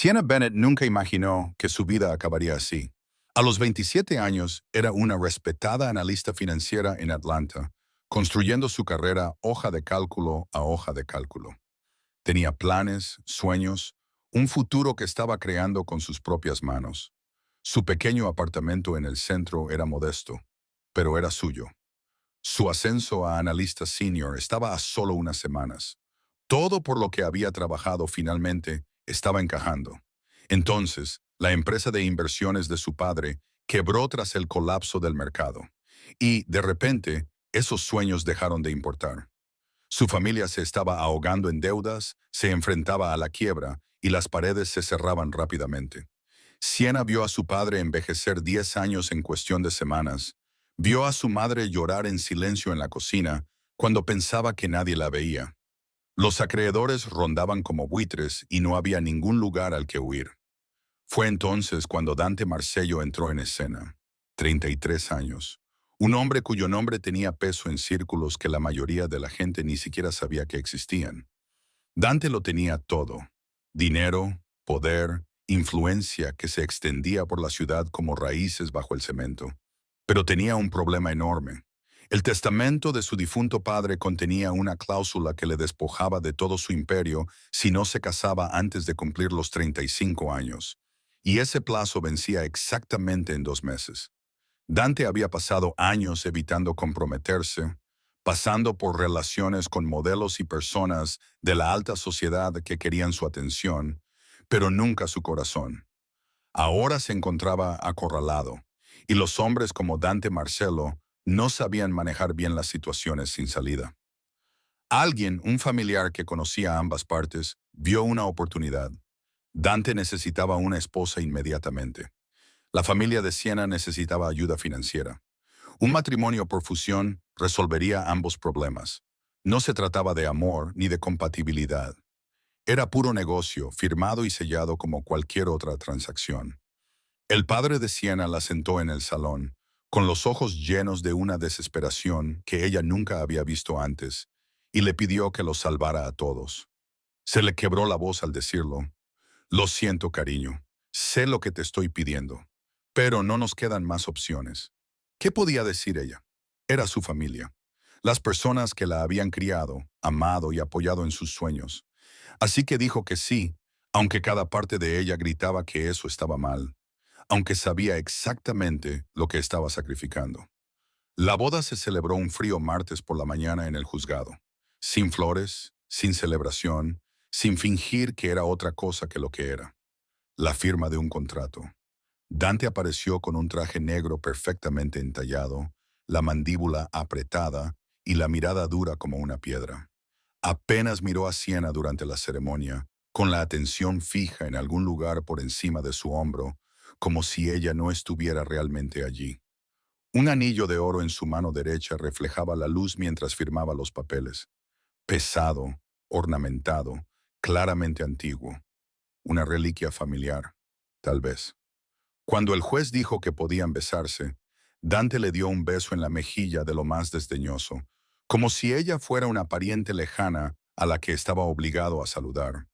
Sienna Bennett nunca imaginó que su vida acabaría así. A los 27 años era una respetada analista financiera en Atlanta, construyendo su carrera hoja de cálculo a hoja de cálculo. Tenía planes, sueños, un futuro que estaba creando con sus propias manos. Su pequeño apartamento en el centro era modesto, pero era suyo. Su ascenso a analista senior estaba a solo unas semanas. Todo por lo que había trabajado finalmente estaba encajando. Entonces, la empresa de inversiones de su padre quebró tras el colapso del mercado. Y, de repente, esos sueños dejaron de importar. Su familia se estaba ahogando en deudas, se enfrentaba a la quiebra y las paredes se cerraban rápidamente. Siena vio a su padre envejecer 10 años en cuestión de semanas. Vio a su madre llorar en silencio en la cocina cuando pensaba que nadie la veía. Los acreedores rondaban como buitres y no había ningún lugar al que huir. Fue entonces cuando Dante Marcello entró en escena. 33 años. Un hombre cuyo nombre tenía peso en círculos que la mayoría de la gente ni siquiera sabía que existían. Dante lo tenía todo: dinero, poder, influencia que se extendía por la ciudad como raíces bajo el cemento. Pero tenía un problema enorme. El testamento de su difunto padre contenía una cláusula que le despojaba de todo su imperio si no se casaba antes de cumplir los 35 años. Y ese plazo vencía exactamente en 2 meses. Dante había pasado años evitando comprometerse, pasando por relaciones con modelos y personas de la alta sociedad que querían su atención, pero nunca su corazón. Ahora se encontraba acorralado, y los hombres como Dante Marcello no sabían manejar bien las situaciones sin salida. Alguien, un familiar que conocía ambas partes, vio una oportunidad. Dante necesitaba una esposa inmediatamente. La familia de Siena necesitaba ayuda financiera. Un matrimonio por fusión resolvería ambos problemas. No se trataba de amor ni de compatibilidad. Era puro negocio, firmado y sellado como cualquier otra transacción. El padre de Siena la sentó en el salón, con los ojos llenos de una desesperación que ella nunca había visto antes, y le pidió que los salvara a todos. Se le quebró la voz al decirlo. Lo siento, cariño. Sé lo que te estoy pidiendo. Pero no nos quedan más opciones. ¿Qué podía decir ella? Era su familia. Las personas que la habían criado, amado y apoyado en sus sueños. Así que dijo que sí, aunque cada parte de ella gritaba que eso estaba mal, aunque sabía exactamente lo que estaba sacrificando. La boda se celebró un frío martes por la mañana en el juzgado, sin flores, sin celebración, sin fingir que era otra cosa que lo que era: la firma de un contrato. Dante apareció con un traje negro perfectamente entallado, la mandíbula apretada y la mirada dura como una piedra. Apenas miró a Siena durante la ceremonia, con la atención fija en algún lugar por encima de su hombro, como si ella no estuviera realmente allí. Un anillo de oro en su mano derecha reflejaba la luz mientras firmaba los papeles. Pesado, ornamentado, claramente antiguo. Una reliquia familiar, tal vez. Cuando el juez dijo que podían besarse, Dante le dio un beso en la mejilla de lo más desdeñoso, como si ella fuera una pariente lejana a la que estaba obligado a saludar.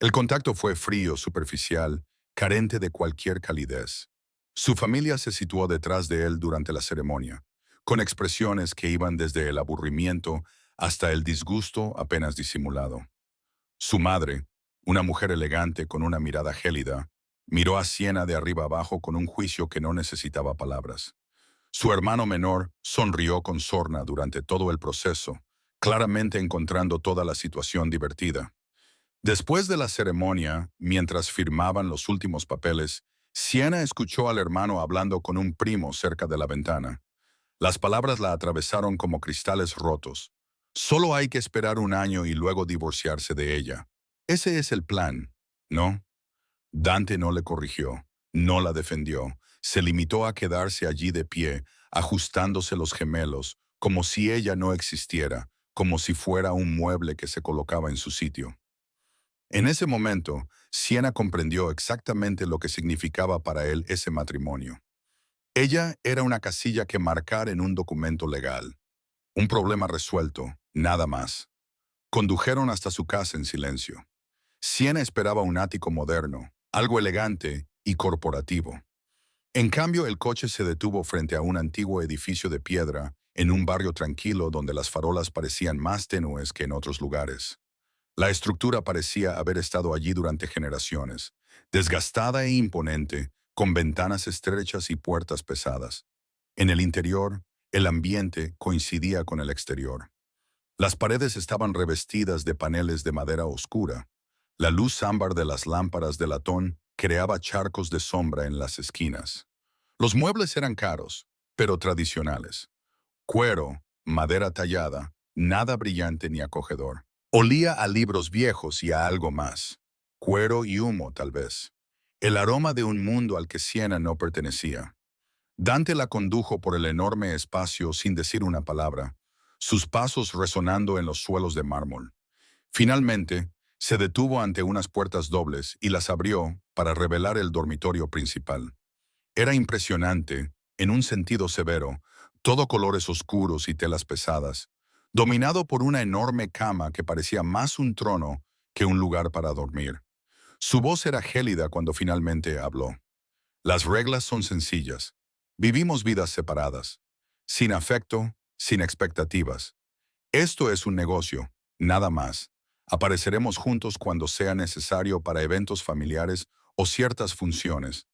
El contacto fue frío, superficial, carente de cualquier calidez. Su familia se situó detrás de él durante la ceremonia, con expresiones que iban desde el aburrimiento hasta el disgusto apenas disimulado. Su madre, una mujer elegante con una mirada gélida, miró a Siena de arriba abajo con un juicio que no necesitaba palabras. Su hermano menor sonrió con sorna durante todo el proceso, claramente encontrando toda la situación divertida. Después de la ceremonia, mientras firmaban los últimos papeles, Siena escuchó al hermano hablando con un primo cerca de la ventana. Las palabras la atravesaron como cristales rotos. Solo hay que esperar un año y luego divorciarse de ella. Ese es el plan, ¿no? Dante no le corrigió, no la defendió. Se limitó a quedarse allí de pie, ajustándose los gemelos, como si ella no existiera, como si fuera un mueble que se colocaba en su sitio. En ese momento, Siena comprendió exactamente lo que significaba para él ese matrimonio. Ella era una casilla que marcar en un documento legal. Un problema resuelto, nada más. Condujeron hasta su casa en silencio. Siena esperaba un ático moderno, algo elegante y corporativo. En cambio, el coche se detuvo frente a un antiguo edificio de piedra en un barrio tranquilo donde las farolas parecían más tenues que en otros lugares. La estructura parecía haber estado allí durante generaciones, desgastada e imponente, con ventanas estrechas y puertas pesadas. En el interior, el ambiente coincidía con el exterior. Las paredes estaban revestidas de paneles de madera oscura. La luz ámbar de las lámparas de latón creaba charcos de sombra en las esquinas. Los muebles eran caros, pero tradicionales. Cuero, madera tallada, nada brillante ni acogedor. Olía a libros viejos y a algo más. Cuero y humo, tal vez. El aroma de un mundo al que Siena no pertenecía. Dante la condujo por el enorme espacio sin decir una palabra, sus pasos resonando en los suelos de mármol. Finalmente, se detuvo ante unas puertas dobles y las abrió para revelar el dormitorio principal. Era impresionante, en un sentido severo, todo colores oscuros y telas pesadas, dominado por una enorme cama que parecía más un trono que un lugar para dormir. Su voz era gélida cuando finalmente habló. Las reglas son sencillas. Vivimos vidas separadas, sin afecto, sin expectativas. Esto es un negocio, nada más. Apareceremos juntos cuando sea necesario para eventos familiares o ciertas funciones.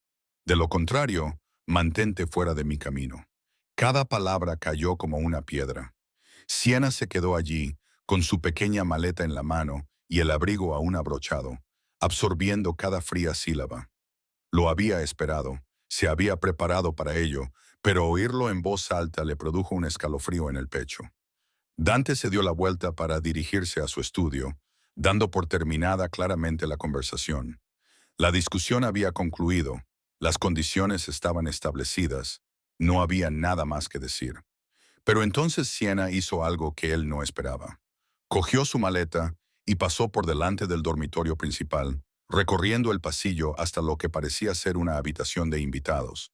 De lo contrario, mantente fuera de mi camino. Cada palabra cayó como una piedra. Siena se quedó allí, con su pequeña maleta en la mano y el abrigo aún abrochado, absorbiendo cada fría sílaba. Lo había esperado, se había preparado para ello, pero oírlo en voz alta le produjo un escalofrío en el pecho. Dante se dio la vuelta para dirigirse a su estudio, dando por terminada claramente la conversación. La discusión había concluido, las condiciones estaban establecidas, no había nada más que decir. Pero entonces Siena hizo algo que él no esperaba. Cogió su maleta y pasó por delante del dormitorio principal, recorriendo el pasillo hasta lo que parecía ser una habitación de invitados.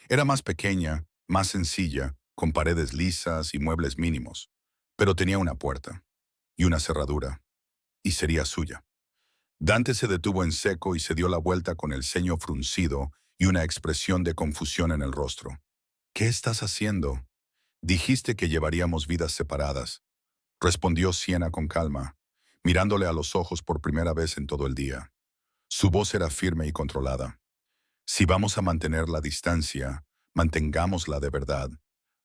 Era más pequeña, más sencilla, con paredes lisas y muebles mínimos, pero tenía una puerta y una cerradura, y sería suya. Dante se detuvo en seco y se dio la vuelta con el ceño fruncido y una expresión de confusión en el rostro. ¿Qué estás haciendo? Dijiste que llevaríamos vidas separadas, respondió Siena con calma, mirándole a los ojos por primera vez en todo el día. Su voz era firme y controlada. Si vamos a mantener la distancia, mantengámosla de verdad.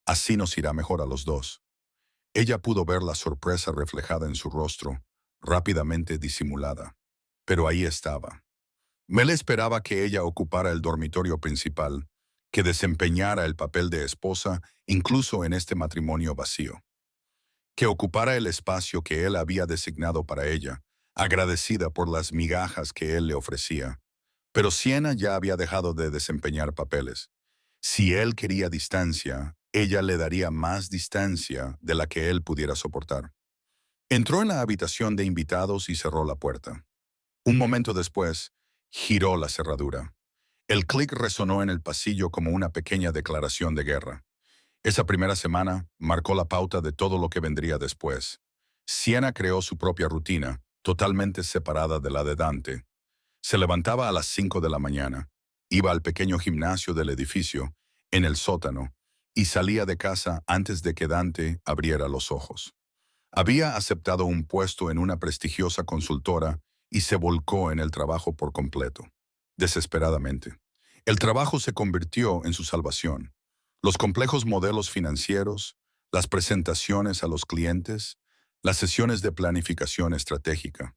Así nos irá mejor a los dos. Ella pudo ver la sorpresa reflejada en su rostro, rápidamente disimulada. Pero ahí estaba. Mel esperaba que ella ocupara el dormitorio principal, que desempeñara el papel de esposa incluso en este matrimonio vacío, que ocupara el espacio que él había designado para ella, agradecida por las migajas que él le ofrecía. Pero Siena ya había dejado de desempeñar papeles. Si él quería distancia, ella le daría más distancia de la que él pudiera soportar. Entró en la habitación de invitados y cerró la puerta. Un momento después, giró la cerradura. El clic resonó en el pasillo como una pequeña declaración de guerra. Esa primera semana marcó la pauta de todo lo que vendría después. Siena creó su propia rutina, totalmente separada de la de Dante. Se levantaba a las 5 de la mañana, iba al pequeño gimnasio del edificio, en el sótano, y salía de casa antes de que Dante abriera los ojos. Había aceptado un puesto en una prestigiosa consultora y se volcó en el trabajo por completo, desesperadamente. El trabajo se convirtió en su salvación. Los complejos modelos financieros, las presentaciones a los clientes, las sesiones de planificación estratégica.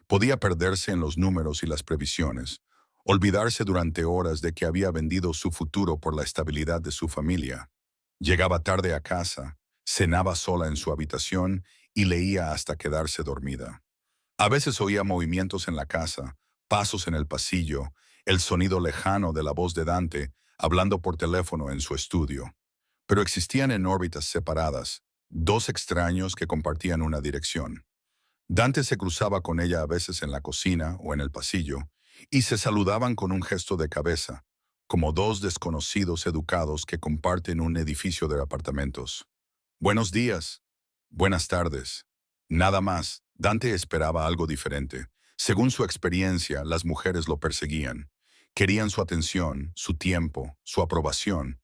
Podía perderse en los números y las previsiones, olvidarse durante horas de que había vendido su futuro por la estabilidad de su familia. Llegaba tarde a casa, cenaba sola en su habitación y leía hasta quedarse dormida. A veces oía movimientos en la casa, pasos en el pasillo, el sonido lejano de la voz de Dante hablando por teléfono en su estudio. Pero existían en órbitas separadas, dos extraños que compartían una dirección. Dante se cruzaba con ella a veces en la cocina o en el pasillo, y se saludaban con un gesto de cabeza, como dos desconocidos educados que comparten un edificio de apartamentos. Buenos días, buenas tardes. Nada más, Dante esperaba algo diferente. Según su experiencia, las mujeres lo perseguían. Querían su atención, su tiempo, su aprobación.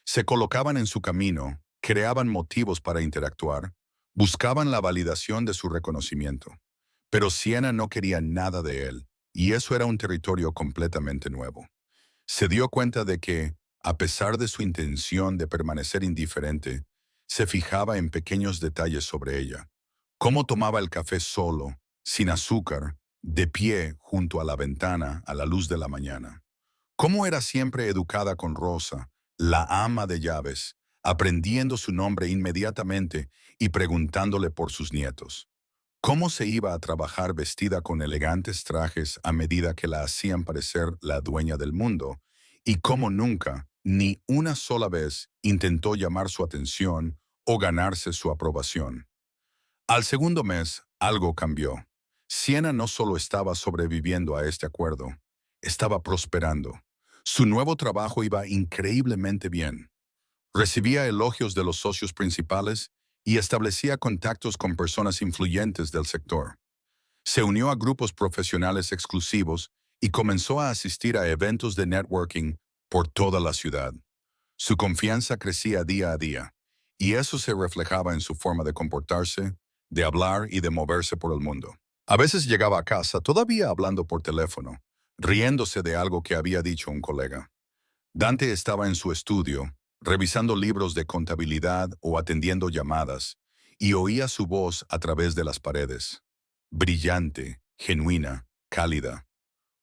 Se colocaban en su camino, creaban motivos para interactuar, buscaban la validación de su reconocimiento. Pero Siena no quería nada de él, y eso era un territorio completamente nuevo. Se dio cuenta de que, a pesar de su intención de permanecer indiferente, se fijaba en pequeños detalles sobre ella. Cómo tomaba el café solo, sin azúcar, de pie junto a la ventana a la luz de la mañana. Cómo era siempre educada con Rosa, la ama de llaves, aprendiendo su nombre inmediatamente y preguntándole por sus nietos. Cómo se iba a trabajar vestida con elegantes trajes a medida que la hacían parecer la dueña del mundo, y cómo nunca, ni una sola vez, intentó llamar su atención o ganarse su aprobación. Al segundo mes, algo cambió. Siena no solo estaba sobreviviendo a este acuerdo, estaba prosperando. Su nuevo trabajo iba increíblemente bien. Recibía elogios de los socios principales y establecía contactos con personas influyentes del sector. Se unió a grupos profesionales exclusivos y comenzó a asistir a eventos de networking por toda la ciudad. Su confianza crecía día a día, y eso se reflejaba en su forma de comportarse, de hablar y de moverse por el mundo. A veces llegaba a casa todavía hablando por teléfono, riéndose de algo que había dicho un colega. Dante estaba en su estudio, revisando libros de contabilidad o atendiendo llamadas, y oía su voz a través de las paredes. Brillante, genuina, cálida.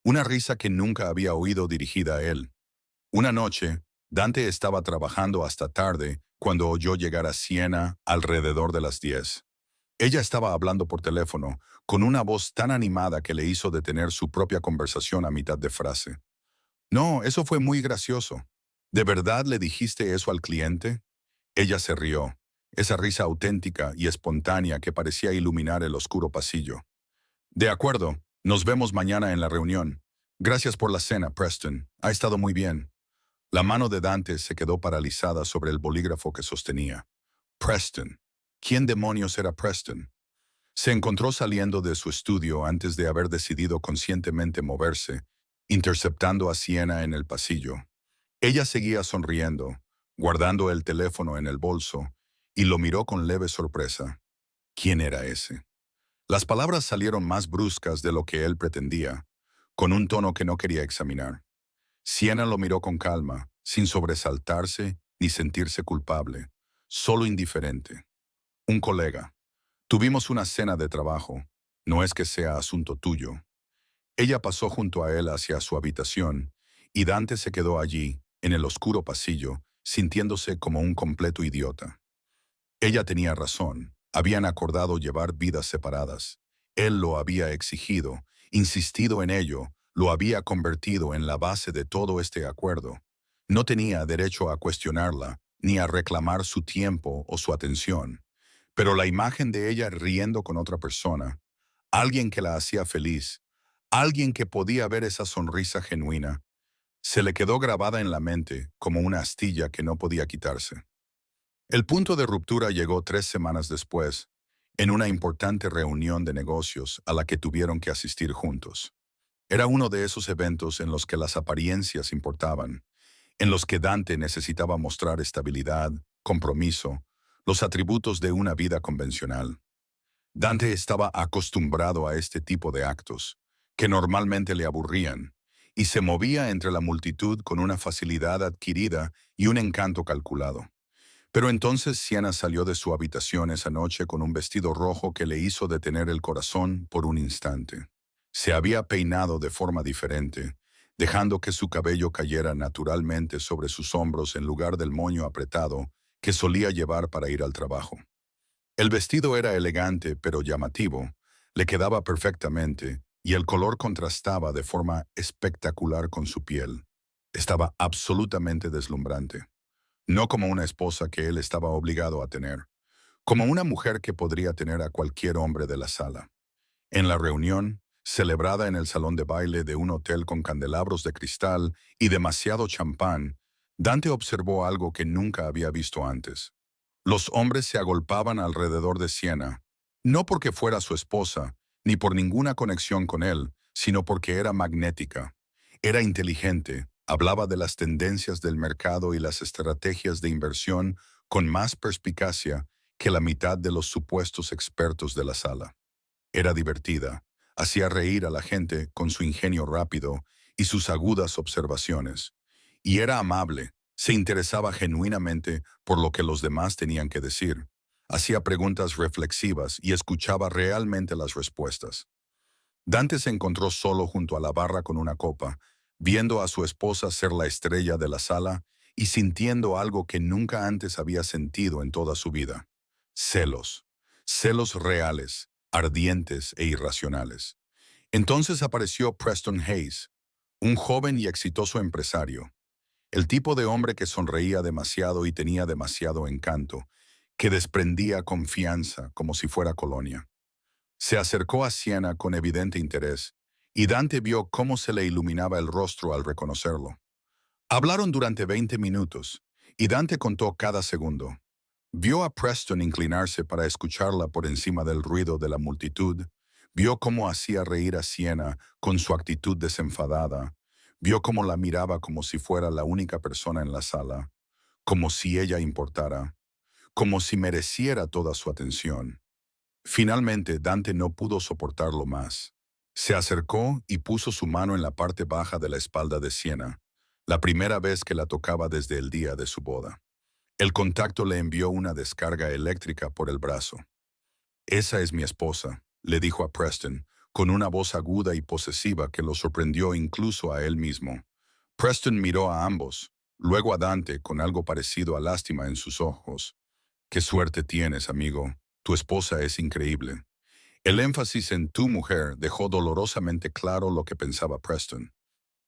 Una risa que nunca había oído dirigida a él. Una noche, Dante estaba trabajando hasta tarde cuando oyó llegar a Siena alrededor de las 10. Ella estaba hablando por teléfono, con una voz tan animada que le hizo detener su propia conversación a mitad de frase. No, eso fue muy gracioso. ¿De verdad le dijiste eso al cliente? Ella se rió, esa risa auténtica y espontánea que parecía iluminar el oscuro pasillo. De acuerdo, nos vemos mañana en la reunión. Gracias por la cena, Preston. Ha estado muy bien. La mano de Dante se quedó paralizada sobre el bolígrafo que sostenía. Preston. ¿Quién demonios era Preston? Se encontró saliendo de su estudio antes de haber decidido conscientemente moverse, interceptando a Siena en el pasillo. Ella seguía sonriendo, guardando el teléfono en el bolso, y lo miró con leve sorpresa. ¿Quién era ese? Las palabras salieron más bruscas de lo que él pretendía, con un tono que no quería examinar. Siena lo miró con calma, sin sobresaltarse ni sentirse culpable, solo indiferente. Un colega. Tuvimos una cena de trabajo. No es que sea asunto tuyo. Ella pasó junto a él hacia su habitación, y Dante se quedó allí, en el oscuro pasillo, sintiéndose como un completo idiota. Ella tenía razón. Habían acordado llevar vidas separadas. Él lo había exigido, insistido en ello, lo había convertido en la base de todo este acuerdo. No tenía derecho a cuestionarla, ni a reclamar su tiempo o su atención. Pero la imagen de ella riendo con otra persona, alguien que la hacía feliz, alguien que podía ver esa sonrisa genuina, se le quedó grabada en la mente como una astilla que no podía quitarse. El punto de ruptura llegó 3 semanas después, en una importante reunión de negocios a la que tuvieron que asistir juntos. Era uno de esos eventos en los que las apariencias importaban, en los que Dante necesitaba mostrar estabilidad, compromiso, los atributos de una vida convencional. Dante estaba acostumbrado a este tipo de actos, que normalmente le aburrían, y se movía entre la multitud con una facilidad adquirida y un encanto calculado. Pero entonces Siena salió de su habitación esa noche con un vestido rojo que le hizo detener el corazón por un instante. Se había peinado de forma diferente, dejando que su cabello cayera naturalmente sobre sus hombros en lugar del moño apretado que solía llevar para ir al trabajo. El vestido era elegante pero llamativo, le quedaba perfectamente y el color contrastaba de forma espectacular con su piel. Estaba absolutamente deslumbrante. No como una esposa que él estaba obligado a tener, como una mujer que podría tener a cualquier hombre de la sala. En la reunión, celebrada en el salón de baile de un hotel con candelabros de cristal y demasiado champán, Dante observó algo que nunca había visto antes. Los hombres se agolpaban alrededor de Siena, no porque fuera su esposa, ni por ninguna conexión con él, sino porque era magnética. Era inteligente, hablaba de las tendencias del mercado y las estrategias de inversión con más perspicacia que la mitad de los supuestos expertos de la sala. Era divertida, hacía reír a la gente con su ingenio rápido y sus agudas observaciones. Y era amable, se interesaba genuinamente por lo que los demás tenían que decir. Hacía preguntas reflexivas y escuchaba realmente las respuestas. Dante se encontró solo junto a la barra con una copa, viendo a su esposa ser la estrella de la sala y sintiendo algo que nunca antes había sentido en toda su vida. Celos. Celos reales, ardientes e irracionales. Entonces apareció Preston Hayes, un joven y exitoso empresario, el tipo de hombre que sonreía demasiado y tenía demasiado encanto, que desprendía confianza como si fuera colonia. Se acercó a Siena con evidente interés, y Dante vio cómo se le iluminaba el rostro al reconocerlo. Hablaron durante 20 minutos, y Dante contó cada segundo. Vio a Preston inclinarse para escucharla por encima del ruido de la multitud, vio cómo hacía reír a Siena con su actitud desenfadada, vio cómo la miraba como si fuera la única persona en la sala, como si ella importara, como si mereciera toda su atención. Finalmente, Dante no pudo soportarlo más. Se acercó y puso su mano en la parte baja de la espalda de Siena, la primera vez que la tocaba desde el día de su boda. El contacto le envió una descarga eléctrica por el brazo. «Esa es mi esposa», le dijo a Preston, con una voz aguda y posesiva que lo sorprendió incluso a él mismo. Preston miró a ambos, luego a Dante con algo parecido a lástima en sus ojos. «Qué suerte tienes, amigo. Tu esposa es increíble». El énfasis en tu mujer dejó dolorosamente claro lo que pensaba Preston,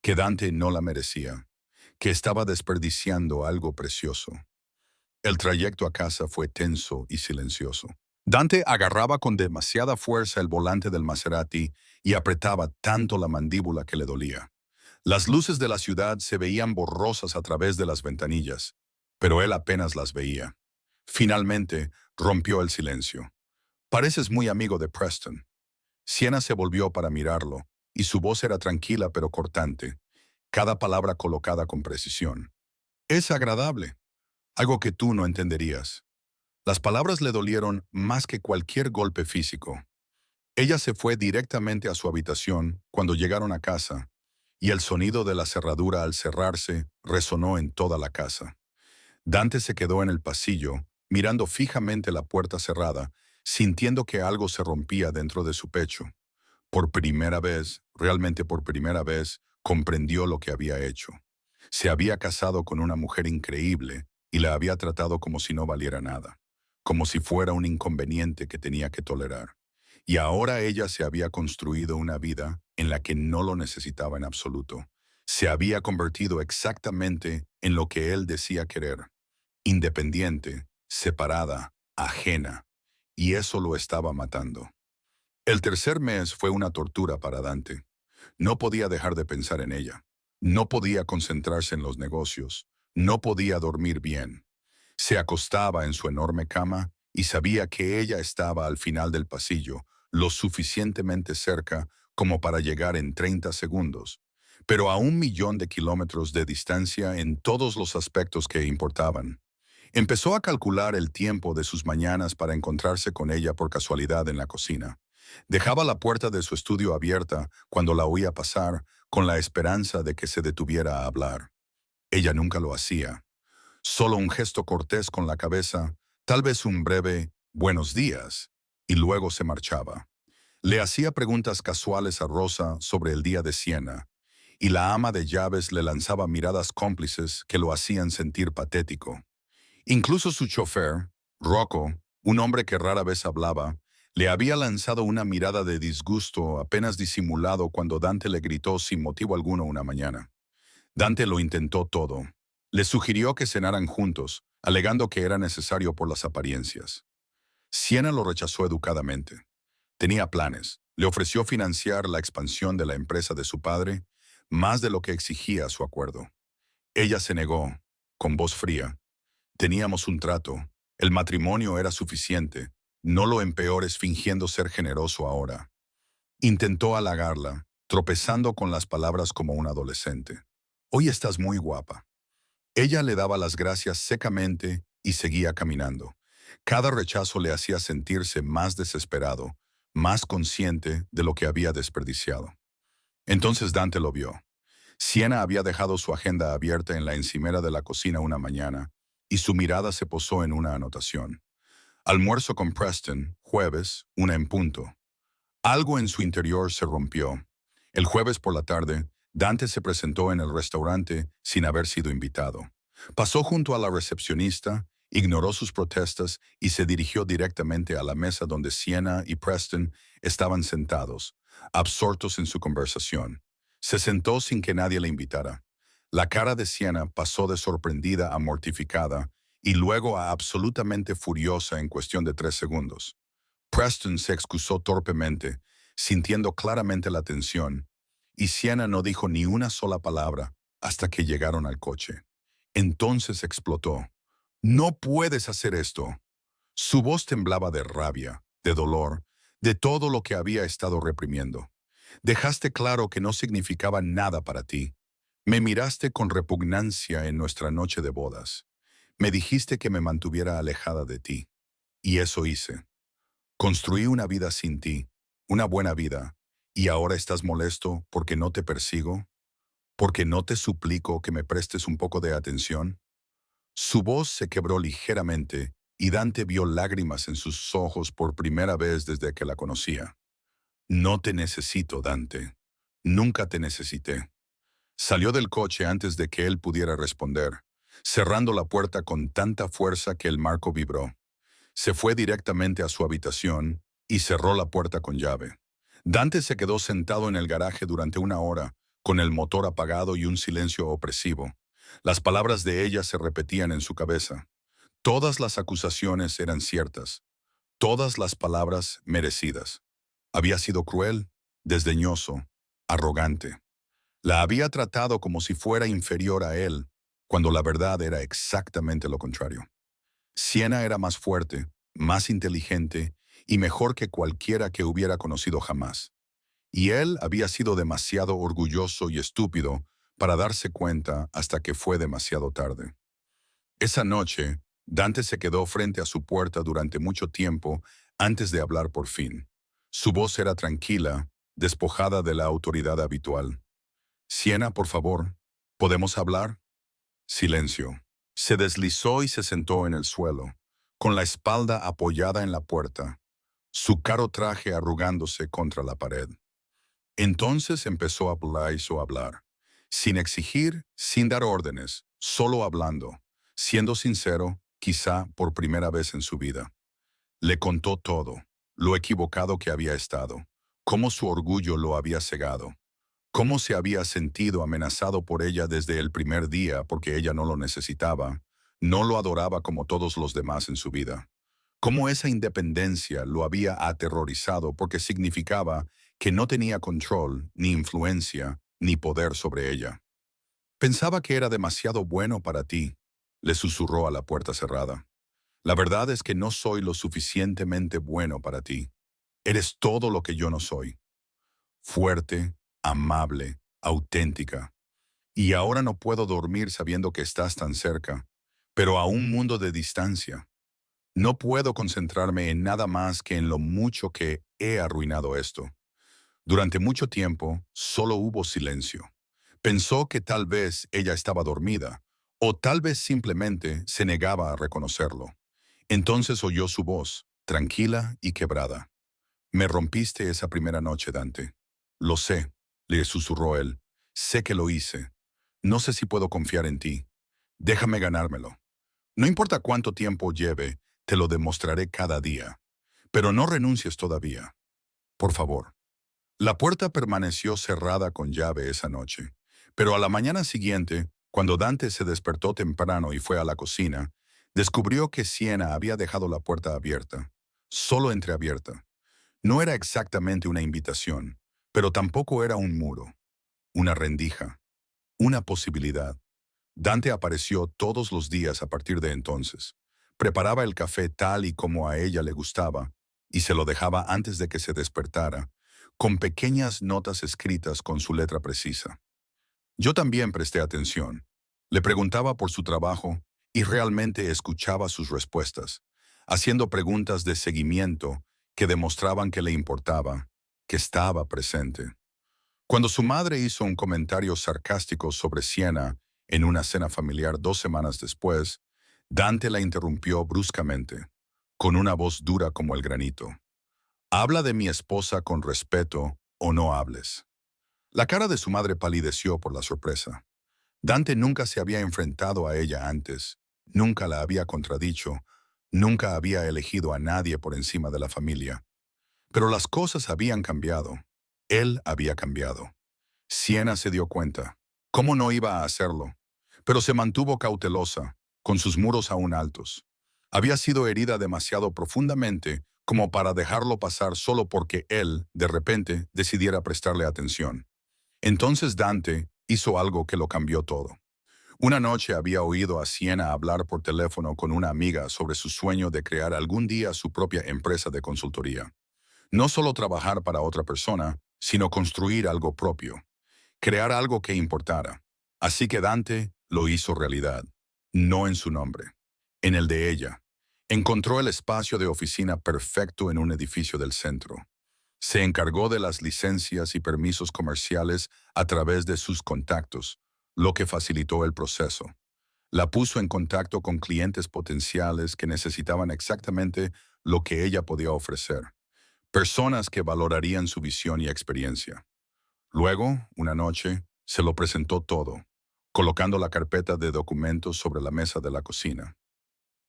que Dante no la merecía, que estaba desperdiciando algo precioso. El trayecto a casa fue tenso y silencioso. Dante agarraba con demasiada fuerza el volante del Maserati y apretaba tanto la mandíbula que le dolía. Las luces de la ciudad se veían borrosas a través de las ventanillas, pero él apenas las veía. Finalmente, rompió el silencio. «Pareces muy amigo de Preston». Siena se volvió para mirarlo, y su voz era tranquila pero cortante, cada palabra colocada con precisión. «Es agradable, algo que tú no entenderías». Las palabras le dolieron más que cualquier golpe físico. Ella se fue directamente a su habitación cuando llegaron a casa, y el sonido de la cerradura al cerrarse resonó en toda la casa. Dante se quedó en el pasillo, mirando fijamente la puerta cerrada, sintiendo que algo se rompía dentro de su pecho. Por primera vez, realmente por primera vez, comprendió lo que había hecho. Se había casado con una mujer increíble y la había tratado como si no valiera nada, como si fuera un inconveniente que tenía que tolerar. Y ahora ella se había construido una vida en la que no lo necesitaba en absoluto. Se había convertido exactamente en lo que él decía querer: independiente, separada, ajena, y eso lo estaba matando. El tercer mes fue una tortura para Dante. No podía dejar de pensar en ella. No podía concentrarse en los negocios. No podía dormir bien. Se acostaba en su enorme cama y sabía que ella estaba al final del pasillo, lo suficientemente cerca como para llegar en 30 segundos, pero a 1 millón de kilómetros de distancia en todos los aspectos que importaban. Empezó a calcular el tiempo de sus mañanas para encontrarse con ella por casualidad en la cocina. Dejaba la puerta de su estudio abierta cuando la oía pasar, con la esperanza de que se detuviera a hablar. Ella nunca lo hacía. Solo un gesto cortés con la cabeza, tal vez un breve «buenos días», y luego se marchaba. Le hacía preguntas casuales a Rosa sobre el día de Siena, y la ama de llaves le lanzaba miradas cómplices que lo hacían sentir patético. Incluso su chofer, Rocco, un hombre que rara vez hablaba, le había lanzado una mirada de disgusto apenas disimulado cuando Dante le gritó sin motivo alguno una mañana. Dante lo intentó todo. Le sugirió que cenaran juntos, alegando que era necesario por las apariencias. Siena lo rechazó educadamente. Tenía planes. Le ofreció financiar la expansión de la empresa de su padre, más de lo que exigía su acuerdo. Ella se negó, con voz fría. «Teníamos un trato. El matrimonio era suficiente. No lo empeores fingiendo ser generoso ahora». Intentó halagarla, tropezando con las palabras como un adolescente. Hoy estás muy guapa. Ella le daba las gracias secamente y seguía caminando. Cada rechazo le hacía sentirse más desesperado, más consciente de lo que había desperdiciado. Entonces Dante lo vio. Siena había dejado su agenda abierta en la encimera de la cocina una mañana, y su mirada se posó en una anotación. Almuerzo con Preston, jueves, 1 en punto. Algo en su interior se rompió. El jueves por la tarde, Dante se presentó en el restaurante sin haber sido invitado. Pasó junto a la recepcionista, ignoró sus protestas y se dirigió directamente a la mesa donde Siena y Preston estaban sentados, absortos en su conversación. Se sentó sin que nadie le invitara. La cara de Siena pasó de sorprendida a mortificada y luego a absolutamente furiosa en cuestión de 3 segundos. Preston se excusó torpemente, sintiendo claramente la tensión, y Siena no dijo ni una sola palabra hasta que llegaron al coche. Entonces explotó. «¡No puedes hacer esto!». Su voz temblaba de rabia, de dolor, de todo lo que había estado reprimiendo. «Dejaste claro que no significaba nada para ti. Me miraste con repugnancia en nuestra noche de bodas. Me dijiste que me mantuviera alejada de ti. Y eso hice. Construí una vida sin ti, una buena vida, y ahora estás molesto porque no te persigo, porque no te suplico que me prestes un poco de atención». Su voz se quebró ligeramente y Dante vio lágrimas en sus ojos por primera vez desde que la conocía. «No te necesito, Dante. Nunca te necesité». Salió del coche antes de que él pudiera responder, cerrando la puerta con tanta fuerza que el marco vibró. Se fue directamente a su habitación y cerró la puerta con llave. Dante se quedó sentado en el garaje durante 1 hora, con el motor apagado y un silencio opresivo. Las palabras de ella se repetían en su cabeza. Todas las acusaciones eran ciertas, todas las palabras merecidas. Había sido cruel, desdeñoso, arrogante. La había tratado como si fuera inferior a él, cuando la verdad era exactamente lo contrario. Siena era más fuerte, más inteligente y mejor que cualquiera que hubiera conocido jamás. Y él había sido demasiado orgulloso y estúpido para darse cuenta hasta que fue demasiado tarde. Esa noche, Dante se quedó frente a su puerta durante mucho tiempo antes de hablar por fin. Su voz era tranquila, despojada de la autoridad habitual. «Siena, por favor, ¿podemos hablar?». Silencio. Se deslizó y se sentó en el suelo, con la espalda apoyada en la puerta, su caro traje arrugándose contra la pared. Entonces empezó a hablar, sin exigir, sin dar órdenes, solo hablando, siendo sincero, quizá por primera vez en su vida. Le contó todo, lo equivocado que había estado, cómo su orgullo lo había cegado, cómo se había sentido amenazado por ella desde el primer día porque ella no lo necesitaba, no lo adoraba como todos los demás en su vida. Cómo esa independencia lo había aterrorizado porque significaba que no tenía control, ni influencia, ni poder sobre ella. «Pensaba que era demasiado bueno para ti», le susurró a la puerta cerrada. «La verdad es que no soy lo suficientemente bueno para ti. Eres todo lo que yo no soy. Fuerte, amable, auténtica. Y ahora no puedo dormir sabiendo que estás tan cerca, pero a un mundo de distancia. No puedo concentrarme en nada más que en lo mucho que he arruinado esto». Durante mucho tiempo, solo hubo silencio. Pensó que tal vez ella estaba dormida, o tal vez simplemente se negaba a reconocerlo. Entonces oyó su voz, tranquila y quebrada. «Me rompiste esa primera noche, Dante. Lo sé», le susurró él. «Sé que lo hice. No sé si puedo confiar en ti. Déjame ganármelo. No importa cuánto tiempo lleve, te lo demostraré cada día. Pero no renuncies todavía. Por favor». La puerta permaneció cerrada con llave esa noche, pero a la mañana siguiente, cuando Dante se despertó temprano y fue a la cocina, descubrió que Siena había dejado la puerta abierta, solo entreabierta. No era exactamente una invitación, pero tampoco era un muro, una rendija, una posibilidad. Dante apareció todos los días a partir de entonces. Preparaba el café tal y como a ella le gustaba, y se lo dejaba antes de que se despertara, con pequeñas notas escritas con su letra precisa. Yo también presté atención. Le preguntaba por su trabajo y realmente escuchaba sus respuestas, haciendo preguntas de seguimiento que demostraban que le importaba, que estaba presente. Cuando su madre hizo un comentario sarcástico sobre Siena en una cena familiar 2 semanas después, Dante la interrumpió bruscamente, con una voz dura como el granito. Habla de mi esposa con respeto o no hables. La cara de su madre palideció por la sorpresa. Dante nunca se había enfrentado a ella antes, nunca la había contradicho, nunca había elegido a nadie por encima de la familia. Pero las cosas habían cambiado. Él había cambiado. Siena se dio cuenta. ¿Cómo no iba a hacerlo? Pero se mantuvo cautelosa, con sus muros aún altos. Había sido herida demasiado profundamente como para dejarlo pasar solo porque él, de repente, decidiera prestarle atención. Entonces Dante hizo algo que lo cambió todo. Una noche había oído a Siena hablar por teléfono con una amiga sobre su sueño de crear algún día su propia empresa de consultoría. No solo trabajar para otra persona, sino construir algo propio. Crear algo que importara. Así que Dante lo hizo realidad, no en su nombre, en el de ella. Encontró el espacio de oficina perfecto en un edificio del centro. Se encargó de las licencias y permisos comerciales a través de sus contactos, lo que facilitó el proceso. La puso en contacto con clientes potenciales que necesitaban exactamente lo que ella podía ofrecer, personas que valorarían su visión y experiencia. Luego, una noche, se lo presentó todo, colocando la carpeta de documentos sobre la mesa de la cocina.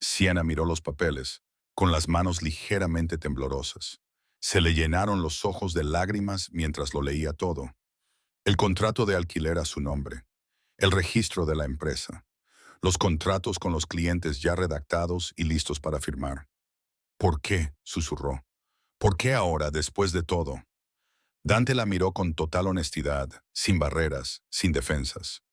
Siena miró los papeles, con las manos ligeramente temblorosas. Se le llenaron los ojos de lágrimas mientras lo leía todo. El contrato de alquiler a su nombre, el registro de la empresa, los contratos con los clientes ya redactados y listos para firmar. ¿Por qué?, susurró. ¿Por qué ahora, después de todo? Dante la miró con total honestidad, sin barreras, sin defensas.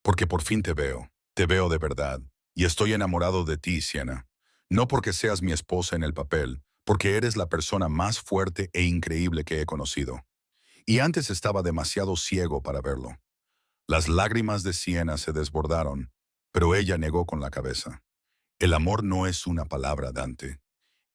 Porque por fin te veo de verdad, y estoy enamorado de ti, Siena. No porque seas mi esposa en el papel, porque eres la persona más fuerte e increíble que he conocido. Y antes estaba demasiado ciego para verlo. Las lágrimas de Siena se desbordaron, pero ella negó con la cabeza. El amor no es una palabra, Dante.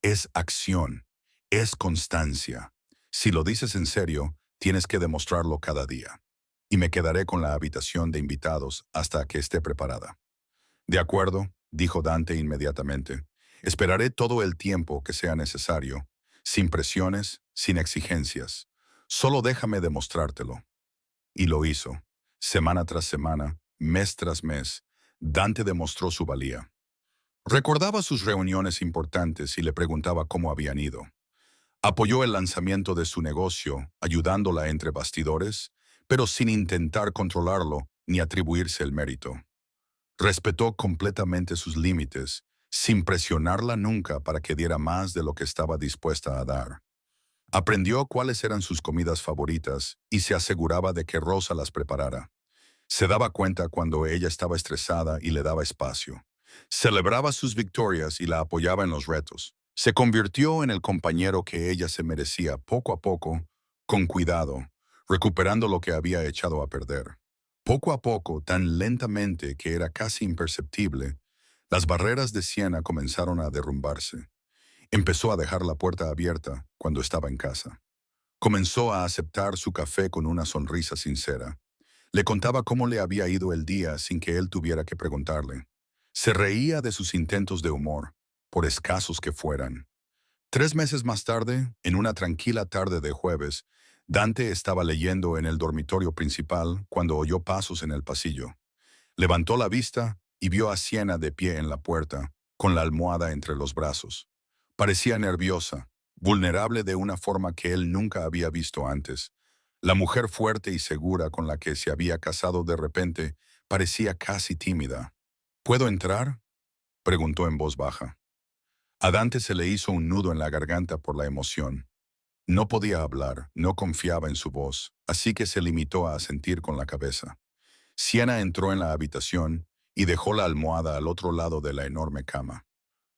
Es acción, es constancia. Si lo dices en serio, tienes que demostrarlo cada día. Y me quedaré con la habitación de invitados hasta que esté preparada. De acuerdo, dijo Dante inmediatamente. Esperaré todo el tiempo que sea necesario, sin presiones, sin exigencias. Solo déjame demostrártelo. Y lo hizo. Semana tras semana, mes tras mes, Dante demostró su valía. Recordaba sus reuniones importantes y le preguntaba cómo habían ido. Apoyó el lanzamiento de su negocio, ayudándola entre bastidores, pero sin intentar controlarlo ni atribuirse el mérito. Respetó completamente sus límites, sin presionarla nunca para que diera más de lo que estaba dispuesta a dar. Aprendió cuáles eran sus comidas favoritas y se aseguraba de que Rosa las preparara. Se daba cuenta cuando ella estaba estresada y le daba espacio. Celebraba sus victorias y la apoyaba en los retos. Se convirtió en el compañero que ella se merecía poco a poco, con cuidado, recuperando lo que había echado a perder. Poco a poco, tan lentamente que era casi imperceptible, las barreras de Siena comenzaron a derrumbarse. Empezó a dejar la puerta abierta cuando estaba en casa. Comenzó a aceptar su café con una sonrisa sincera. Le contaba cómo le había ido el día sin que él tuviera que preguntarle. Se reía de sus intentos de humor, por escasos que fueran. 3 meses más tarde, en una tranquila tarde de jueves, Dante estaba leyendo en el dormitorio principal cuando oyó pasos en el pasillo. Levantó la vista y vio a Siena de pie en la puerta, con la almohada entre los brazos. Parecía nerviosa, vulnerable de una forma que él nunca había visto antes. La mujer fuerte y segura con la que se había casado de repente parecía casi tímida. ¿Puedo entrar?, preguntó en voz baja. A Dante se le hizo un nudo en la garganta por la emoción. No podía hablar, no confiaba en su voz, así que se limitó a asentir con la cabeza. Siena entró en la habitación y dejó la almohada al otro lado de la enorme cama.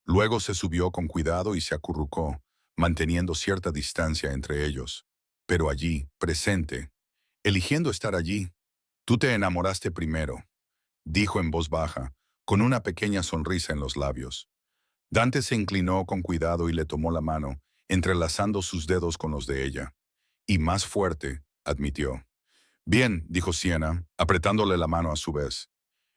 Luego se subió con cuidado y se acurrucó, manteniendo cierta distancia entre ellos. pero allí, presente, eligiendo estar allí. Tú te enamoraste primero, dijo en voz baja, con una pequeña sonrisa en los labios. Dante se inclinó con cuidado y le tomó la mano, entrelazando sus dedos con los de ella. Y más fuerte, admitió. Bien, dijo Siena, apretándole la mano a su vez.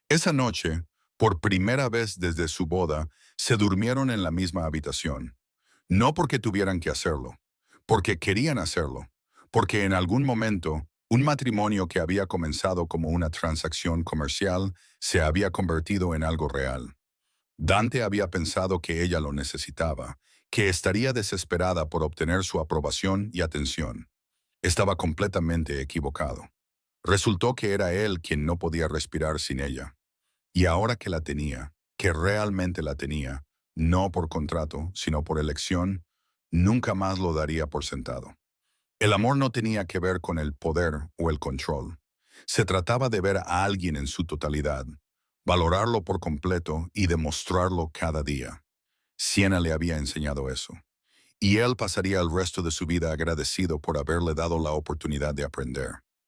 Esa noche, por primera vez desde su boda, se durmieron en la misma habitación. No porque tuvieran que hacerlo, porque querían hacerlo, porque en algún momento un matrimonio que había comenzado como una transacción comercial se había convertido en algo real. Dante había pensado que ella lo necesitaba, que estaría desesperada por obtener su aprobación y atención. Estaba completamente equivocado. Resultó que era él quien no podía respirar sin ella. Y ahora que la tenía, que realmente la tenía, no por contrato, sino por elección, nunca más lo daría por sentado. El amor no tenía que ver con el poder o el control. Se trataba de ver a alguien en su totalidad, valorarlo por completo y demostrarlo cada día. Siena le había enseñado eso. Y él pasaría el resto de su vida agradecido por haberle dado la oportunidad de aprender.